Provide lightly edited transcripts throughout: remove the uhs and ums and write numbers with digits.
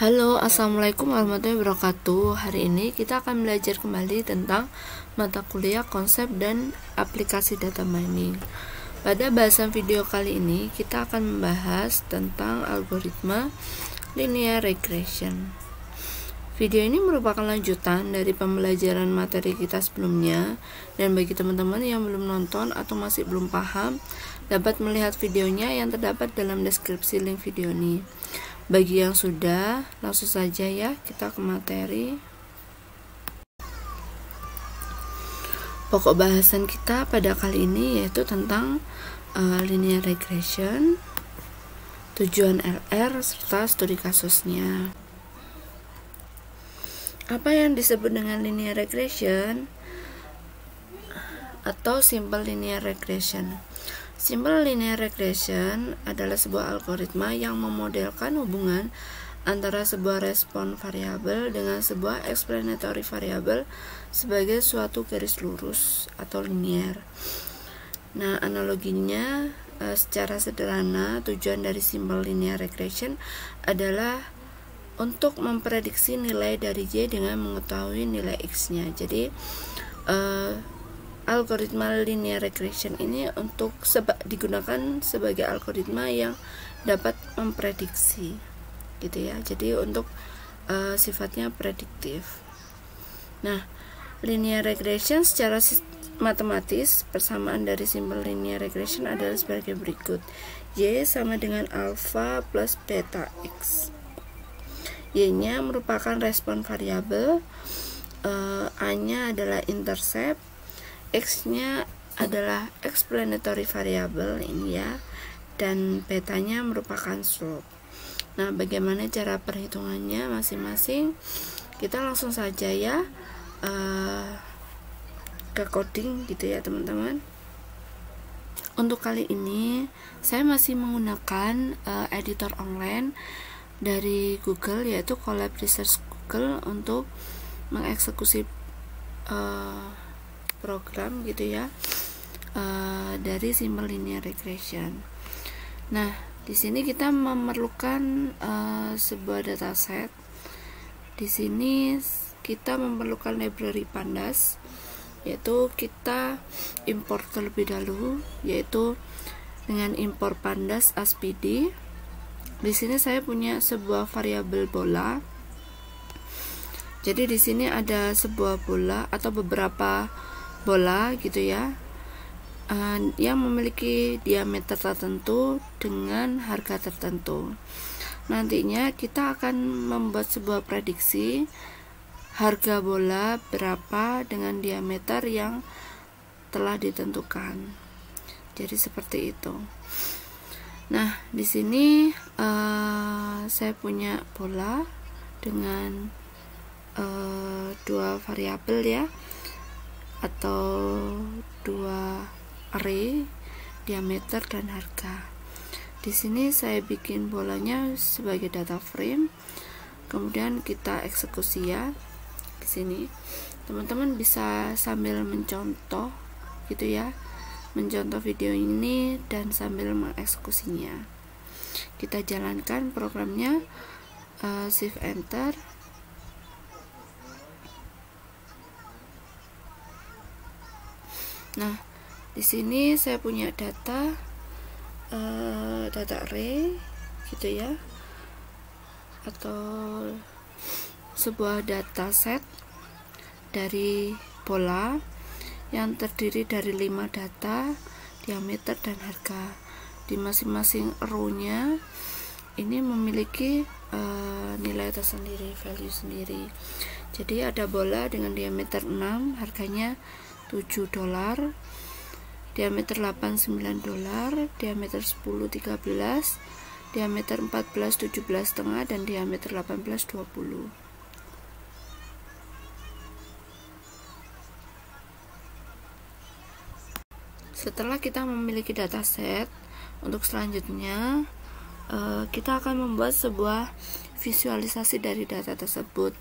Halo, assalamualaikum warahmatullahi wabarakatuh. Hari ini kita akan belajar kembali tentang mata kuliah konsep dan aplikasi data mining. Pada bahasan video kali ini kita akan membahas tentang algoritma linear regression. Video ini merupakan lanjutan dari pembelajaran materi kita sebelumnya, dan bagi teman-teman yang belum nonton atau masih belum paham, dapat melihat videonya yang terdapat dalam deskripsi link video ini. Bagi yang sudah, langsung saja ya kita ke materi. Pokok bahasan kita pada kali ini yaitu tentang linear regression, tujuan LR, serta studi kasusnya. Apa yang disebut dengan linear regression atau simple linear regression? Simple linear regression adalah sebuah algoritma yang memodelkan hubungan antara sebuah respon variabel dengan sebuah explanatory variabel sebagai suatu garis lurus atau linear. Nah, analoginya secara sederhana, tujuan dari simple linear regression adalah untuk memprediksi nilai dari Y dengan mengetahui nilai X-nya. Jadi algoritma linear regression ini untuk digunakan sebagai algoritma yang dapat memprediksi, gitu ya. Jadi untuk sifatnya prediktif. Nah, linear regression secara matematis, persamaan dari simple linear regression adalah sebagai berikut: Y sama dengan alpha plus beta X. Y-nya merupakan respon variabel, A-nya adalah intercept, X-nya adalah explanatory variable ini ya, dan betanya merupakan slope. Nah, bagaimana cara perhitungannya masing-masing? Kita langsung saja ya ke coding gitu ya teman-teman. Untuk kali ini saya masih menggunakan editor online dari Google, yaitu Colab Research Google, untuk mengeksekusi program gitu ya dari simple linear regression. Nah, di sini kita memerlukan sebuah dataset. Di sini kita memerlukan library pandas, yaitu kita import terlebih dahulu, yaitu dengan import pandas as.pd. Di sini saya punya sebuah variabel bola. Jadi di sini ada sebuah bola atau beberapa bola gitu ya, yang memiliki diameter tertentu dengan harga tertentu. Nantinya kita akan membuat sebuah prediksi harga bola berapa dengan diameter yang telah ditentukan. Jadi seperti itu. Nah, di sini saya punya bola dengan dua variabel ya, atau dua array, diameter dan harga. Di sini saya bikin bolanya sebagai data frame, kemudian kita eksekusi ya. Di sini teman-teman bisa sambil mencontoh gitu ya, mencontoh video ini dan sambil mengeksekusinya. Kita jalankan programnya, shift enter. Nah, di sini saya punya data array gitu ya, atau sebuah data set dari bola yang terdiri dari 5 data, diameter dan harga. Di masing-masing row-nya ini memiliki nilai tersendiri, value sendiri. Jadi ada bola dengan diameter 6, harganya $7, diameter 8 $9, diameter 10 $13, diameter 14 17,5, dan diameter 18 20. Setelah kita memiliki dataset, untuk selanjutnya kita akan membuat sebuah visualisasi dari data tersebut.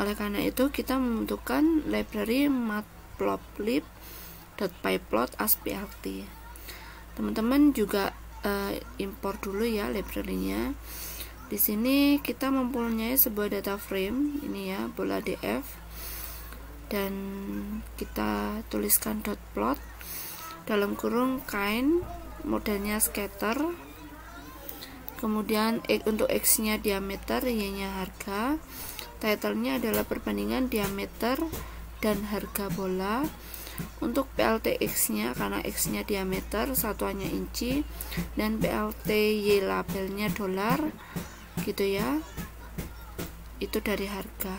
Oleh karena itu kita membutuhkan library matplotlib.pyplot as.plt. Teman-teman juga import dulu ya library-nya. Di Di sini kita mempunyai sebuah data frame, ini ya, bola DF, dan kita tuliskan dot plot dalam kurung kind, modelnya scatter, kemudian untuk X nya diameter, Y nya harga, title-nya adalah perbandingan diameter dan harga bola. Untuk PLT-X nya, karena X nya diameter, satuannya inci, dan PLT-Y labelnya dolar, gitu ya, itu dari harga.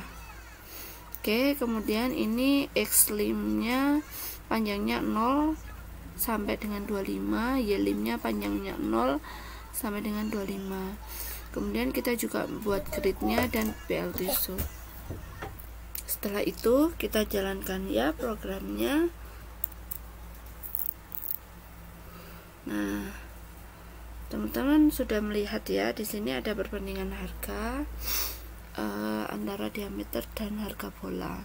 Oke, kemudian ini X lim nya panjangnya 0 sampai dengan 25, Y lim nya panjangnya 0 sampai dengan 25. Kemudian kita juga buat grid-nya dan PLT shoot. Setelah itu kita jalankan ya programnya. Nah, teman-teman sudah melihat ya, di sini ada perbandingan harga antara diameter dan harga bola.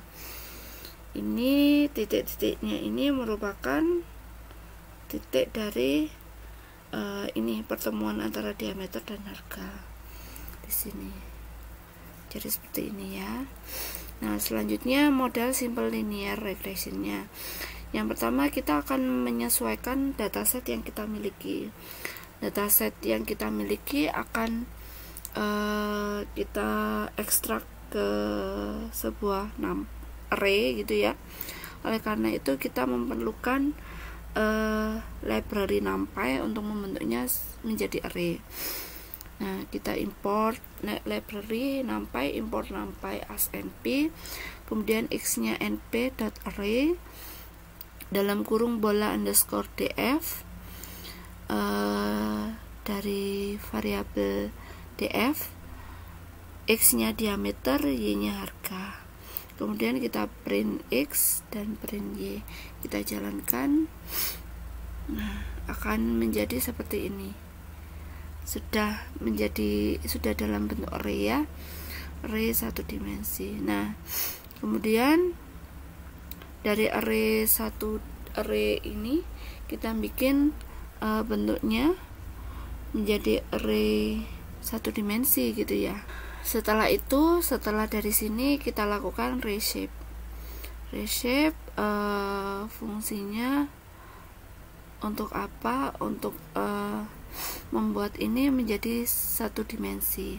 Ini titik-titiknya ini merupakan titik dari ini pertemuan antara diameter dan harga di sini. Jadi seperti ini ya. Nah, selanjutnya model simple linear regressionnya. Yang pertama kita akan menyesuaikan dataset yang kita miliki. Dataset yang kita miliki akan kita ekstrak ke sebuah array gitu ya. Oleh karena itu kita memerlukan library NumPy untuk membentuknya menjadi array. Nah, kita import library NumPy, import NumPy as np, kemudian x nya np.array dalam kurung bola underscore df dari variabel df, x nya diameter, y nya harga. Kemudian kita print x dan print y, kita jalankan. Nah, akan menjadi seperti ini. Sudah dalam bentuk array ya, array satu dimensi. Nah, kemudian dari array ini kita bikin bentuknya menjadi array satu dimensi gitu ya. Setelah itu, setelah dari sini kita lakukan reshape. Fungsinya untuk apa? Untuk membuat ini menjadi satu dimensi.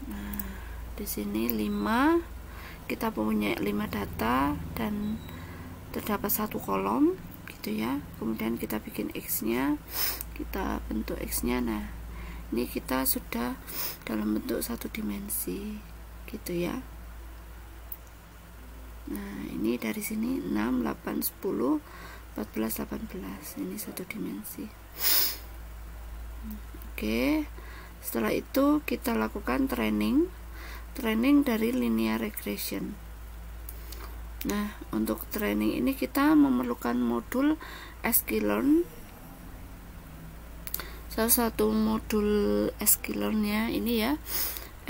Nah, di sini 5, kita punya 5 data dan terdapat satu kolom gitu ya. Kemudian kita bikin X nya, kita bentuk X nya. Nah, ini kita sudah dalam bentuk satu dimensi gitu ya. Nah, ini dari sini 6, 8, 10, 14, 18, ini satu dimensi. Oke, setelah itu kita lakukan training dari linear regression. Nah, untuk training ini kita memerlukan modul sklearn. Salah satu modul sklearn-nya ini ya,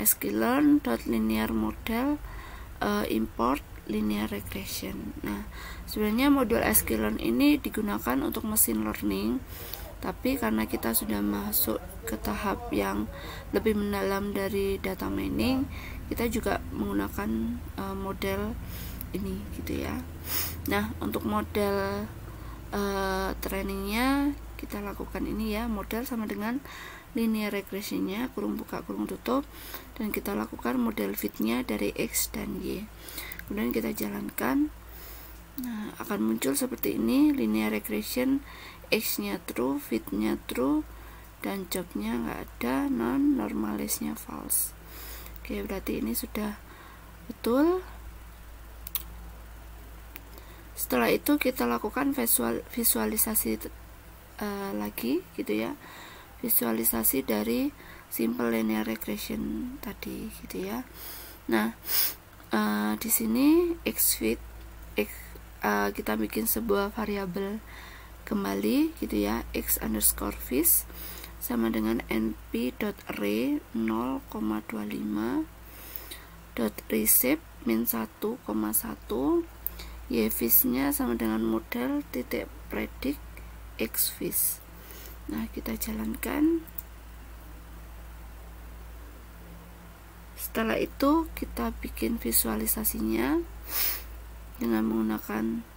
sklearn.linear model import linear regression. Nah, sebenarnya modul sklearn ini digunakan untuk machine learning, tapi karena kita sudah masuk ke tahap yang lebih mendalam dari data mining, kita juga menggunakan model ini gitu ya. Nah, untuk model trainingnya kita lakukan ini ya, model sama dengan linear regressionnya, kurung buka kurung tutup, dan kita lakukan model fitnya dari X dan Y. Kemudian kita jalankan. Nah, akan muncul seperti ini, linear regression, X nya true, fit nya true, dan job nya nggak ada, non, normalize nya false. Oke, berarti ini sudah betul. Setelah itu kita lakukan visualisasi lagi gitu ya, visualisasi dari simple linear regression tadi gitu ya. Nah, di sini xfit kita bikin sebuah variabel kembali gitu ya, x underscore fish sama dengan np.array 0,25 .receive min 1,1, y fish nya sama dengan model titik predict x fish. Nah, kita jalankan. setelah itu kita bikin visualisasinya dengan menggunakan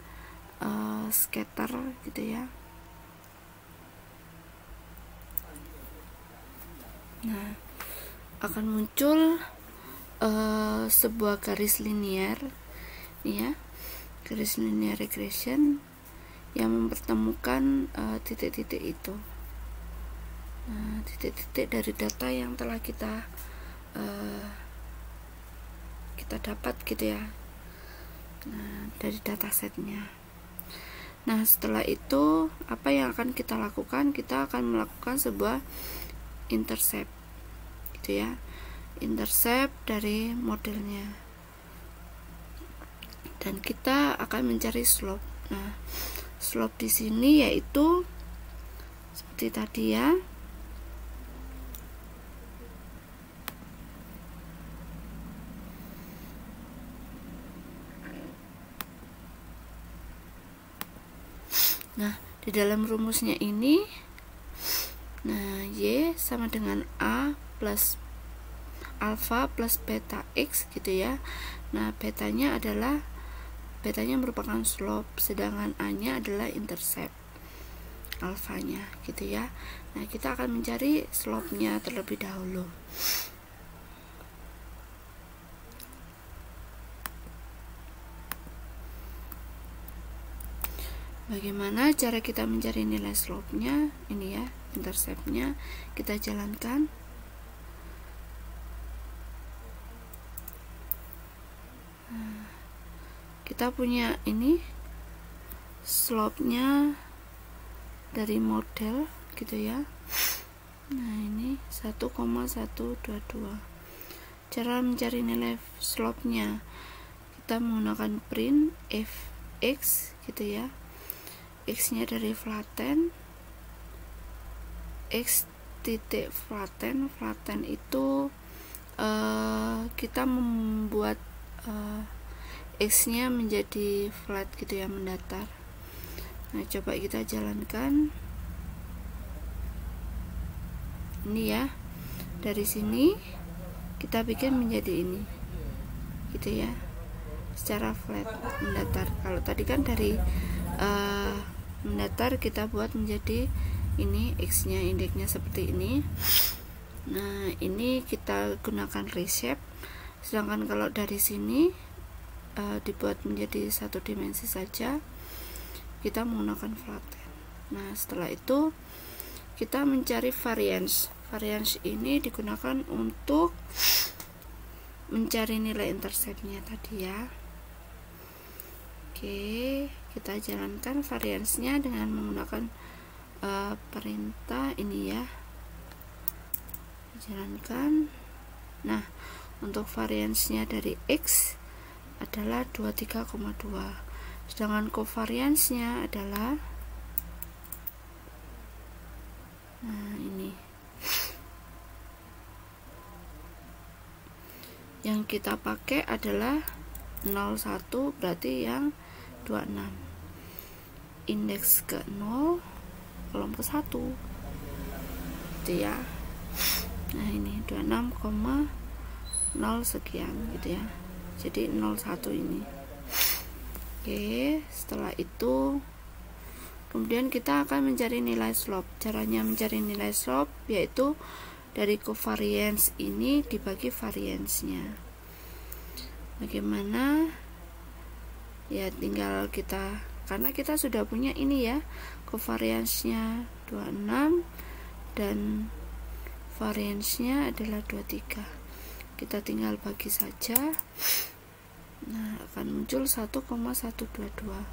scatter gitu ya. Nah, akan muncul sebuah garis linear ya, garis linear regression yang mempertemukan titik-titik itu. Nah, titik-titik dari data yang telah kita dapat gitu ya. Nah, dari datasetnya. Nah, setelah itu apa yang akan kita lakukan? Kita akan melakukan sebuah intercept gitu ya, intercept dari modelnya, dan kita akan mencari slope. Nah, slope di sini yaitu seperti tadi ya. Nah, di dalam rumusnya ini, nah, Y sama dengan A plus alfa plus beta X gitu ya. Nah, betanya merupakan slope, sedangkan A nya adalah intercept alfanya gitu ya. Nah, kita akan mencari slope nya terlebih dahulu. Bagaimana cara kita mencari nilai slope-nya? Ini ya, intercept-nya kita jalankan. Nah, kita punya ini slope-nya dari model gitu ya. Nah, ini 1,122. Cara mencari nilai slope-nya, kita menggunakan print fx gitu ya. X nya dari flatten, x titik flatten itu kita membuat x nya menjadi flat gitu ya, mendatar. Nah, coba kita jalankan ini ya, dari sini kita bikin menjadi ini gitu ya, secara flat, mendatar. Kalau tadi kan dari mendatar kita buat menjadi ini, X nya indeksnya seperti ini. Nah, ini kita gunakan reshape, sedangkan kalau dari sini dibuat menjadi satu dimensi saja, kita menggunakan flatten. Nah, setelah itu kita mencari variance. Variance ini digunakan untuk mencari nilai interceptnya tadi ya. Oke, kita jalankan variance-nya dengan menggunakan perintah ini ya. Jalankan. Nah, untuk variance-nya dari X adalah 23,2, sedangkan covariance-nya adalah, nah ini yang kita pakai adalah 01, berarti yang 26, indeks ke 0, kolom ke 1 gitu ya. Nah, ini 26,0 sekian gitu ya, jadi 01 ini. Oke, setelah itu kemudian kita akan mencari nilai slope. Caranya mencari nilai slope yaitu dari covariance ini dibagi variance-nya. Bagaimana? Ya, tinggal kita, karena kita sudah punya ini ya, covariance-nya 26 dan variance-nya adalah 23. Kita tinggal bagi saja. Nah, akan muncul 1,122.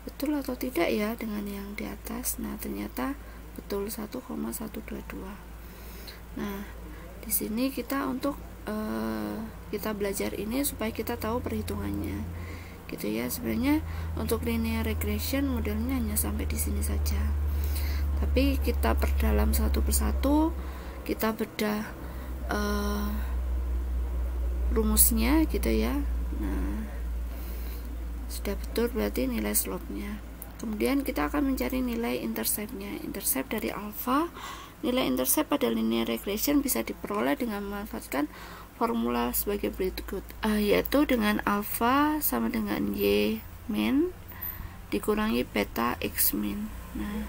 Betul atau tidak ya dengan yang di atas? Nah, ternyata betul, 1,122. Nah, di sini kita untuk kita belajar ini supaya kita tahu perhitungannya gitu ya. Sebenarnya untuk linear regression modelnya hanya sampai di sini saja, tapi kita perdalam satu persatu, kita bedah rumusnya gitu ya. Nah, sudah betul berarti nilai slope-nya. Kemudian kita akan mencari nilai intercept-nya. Intercept dari alfa Nilai intercept pada linear regression bisa diperoleh dengan memanfaatkan formula sebagai berikut, yaitu dengan alpha sama dengan y min dikurangi beta x min. Nah,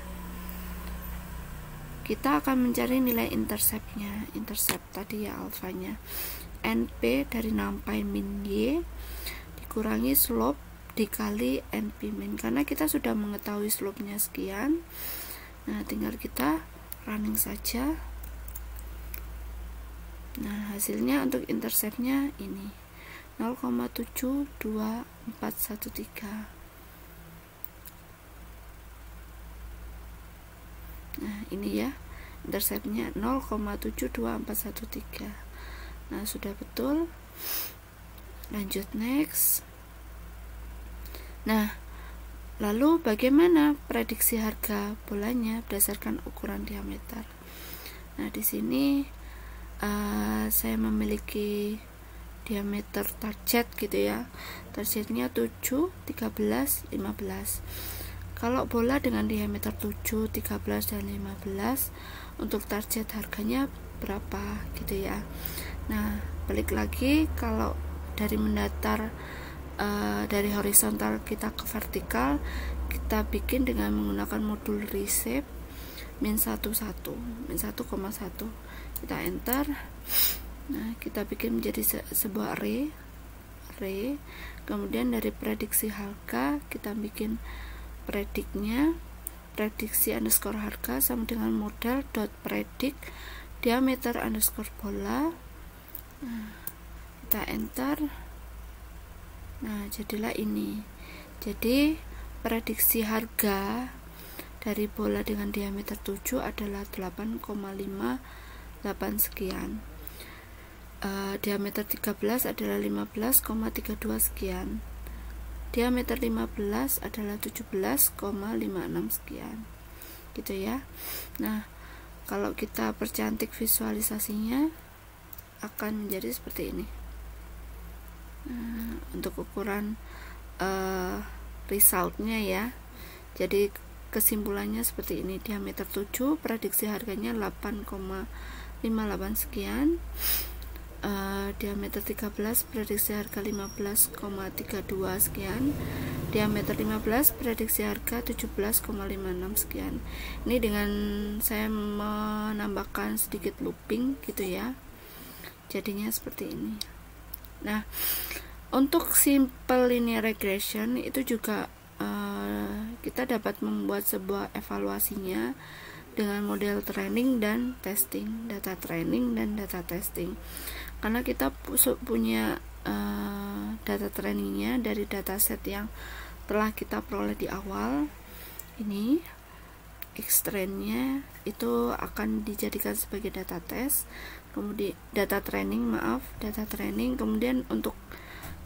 kita akan mencari nilai interceptnya, intercept tadi ya alfanya, np dari nampai min y dikurangi slope dikali np min, karena kita sudah mengetahui slope-nya sekian. Nah, tinggal kita running saja. Nah, hasilnya untuk interceptnya ini 0,72413. Nah, ini ya interceptnya 0,72413. Nah, sudah betul. Lanjut next. Nah, lalu bagaimana prediksi harga bolanya berdasarkan ukuran diameter? Nah, di sini saya memiliki diameter target gitu ya. Targetnya 7, 13, 15. Kalau bola dengan diameter 7, 13, dan 15, untuk target harganya berapa gitu ya. Nah, balik lagi, kalau dari mendatar dari horizontal kita ke vertikal, kita bikin dengan menggunakan modul reshape min 1,1. Kita enter. Nah, kita bikin menjadi sebuah array. Kemudian dari prediksi harga kita bikin prediknya, prediksi underscore harga sama dengan model dot predict diameter underscore bola. Nah, kita enter. Nah, jadilah ini. Jadi prediksi harga dari bola dengan diameter 7 adalah 8,58 sekian. Diameter 13 adalah 15,32 sekian. Diameter 15 adalah 17,56 sekian. Gitu ya. Nah, kalau kita percantik visualisasinya akan menjadi seperti ini. Nah, untuk ukuran resultnya ya. Jadi kesimpulannya seperti ini. Diameter 7, prediksi harganya 8,58 sekian. Diameter 13, prediksi harga 15,32 sekian. Diameter 15, prediksi harga 17,56 sekian. Ini dengan saya menambahkan sedikit looping gitu ya. Jadinya seperti ini. Nah, untuk simple linear regression itu juga kita dapat membuat sebuah evaluasinya dengan model training dan testing, data training dan data testing. Karena kita punya data trainingnya dari dataset yang telah kita peroleh di awal, ini X-trainnya itu akan dijadikan sebagai data test, kemudian data training, kemudian untuk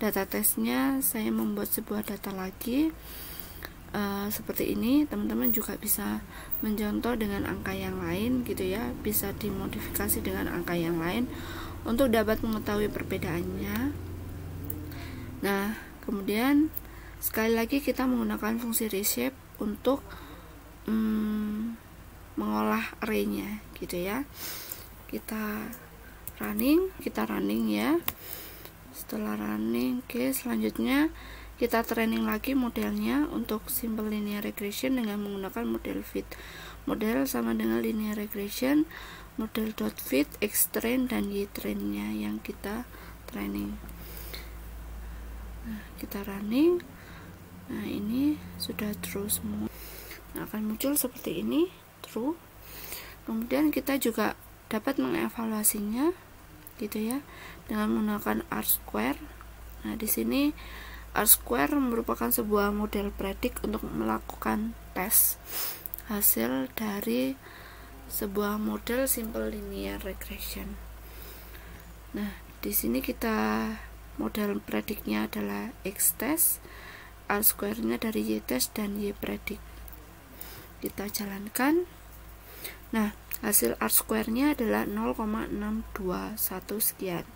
data testnya saya membuat sebuah data lagi. Seperti ini, teman-teman juga bisa mencontoh dengan angka yang lain gitu ya, bisa dimodifikasi dengan angka yang lain untuk dapat mengetahui perbedaannya. Nah, kemudian sekali lagi kita menggunakan fungsi reshape untuk mengolah arraynya gitu ya. Kita running ya. Setelah running, selanjutnya kita training lagi modelnya untuk simple linear regression dengan menggunakan model fit. Model sama dengan linear regression, model dot fit, X-train dan Y-trainnya yang kita training. Nah, kita running. Nah, ini sudah true semua. Nah, akan muncul seperti ini, true. Kemudian kita juga dapat mengevaluasinya gitu ya dengan menggunakan R-square. Nah, di sini R-square merupakan sebuah model predik untuk melakukan tes hasil dari sebuah model simple linear regression. Nah, di sini kita model prediknya adalah X-test, R-square-nya dari Y-test dan Y-predik. Kita jalankan. Nah, hasil R-square-nya adalah 0,621 sekian.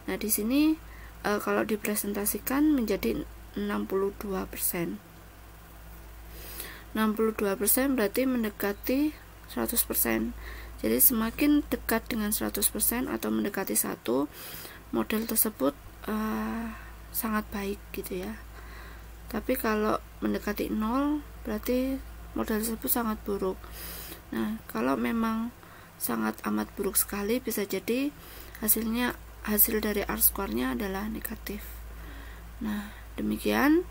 Nah, di sini kalau dipresentasikan menjadi 62%. 62% berarti mendekati 100%. Jadi semakin dekat dengan 100% atau mendekati 1, model tersebut sangat baik gitu ya. Tapi kalau mendekati 0 berarti model tersebut sangat buruk. Nah, kalau memang sangat amat buruk sekali, bisa jadi hasil dari R-square-nya adalah negatif. Nah, demikian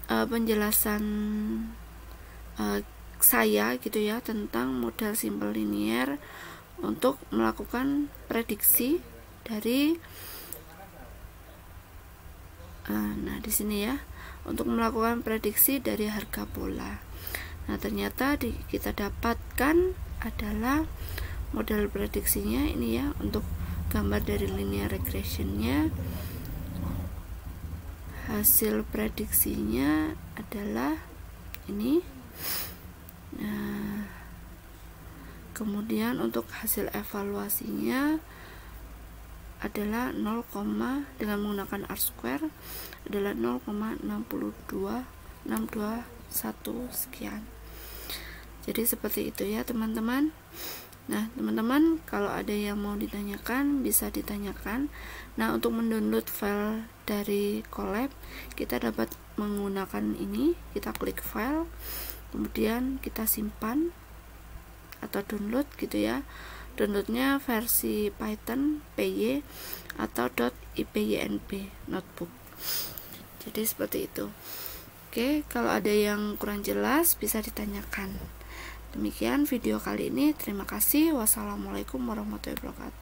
penjelasan saya gitu ya tentang model simple linear untuk melakukan prediksi dari nah di sini ya, untuk melakukan prediksi dari harga pola. Nah, ternyata kita dapatkan adalah model prediksinya ini ya, untuk gambar dari linear regressionnya. Hasil prediksinya adalah ini. Nah, kemudian untuk hasil evaluasinya adalah 0, dengan menggunakan R-square adalah 0,62621 sekian. Jadi seperti itu ya teman-teman. Nah, teman-teman kalau ada yang mau ditanyakan bisa ditanyakan. Nah, untuk mendownload file dari Colab kita dapat menggunakan ini, kita klik file, kemudian kita simpan atau download gitu ya. Downloadnya versi Python PY atau .ipynb notebook. Jadi seperti itu. Oke, kalau ada yang kurang jelas bisa ditanyakan. Demikian video kali ini. Terima kasih. Wassalamualaikum warahmatullahi wabarakatuh.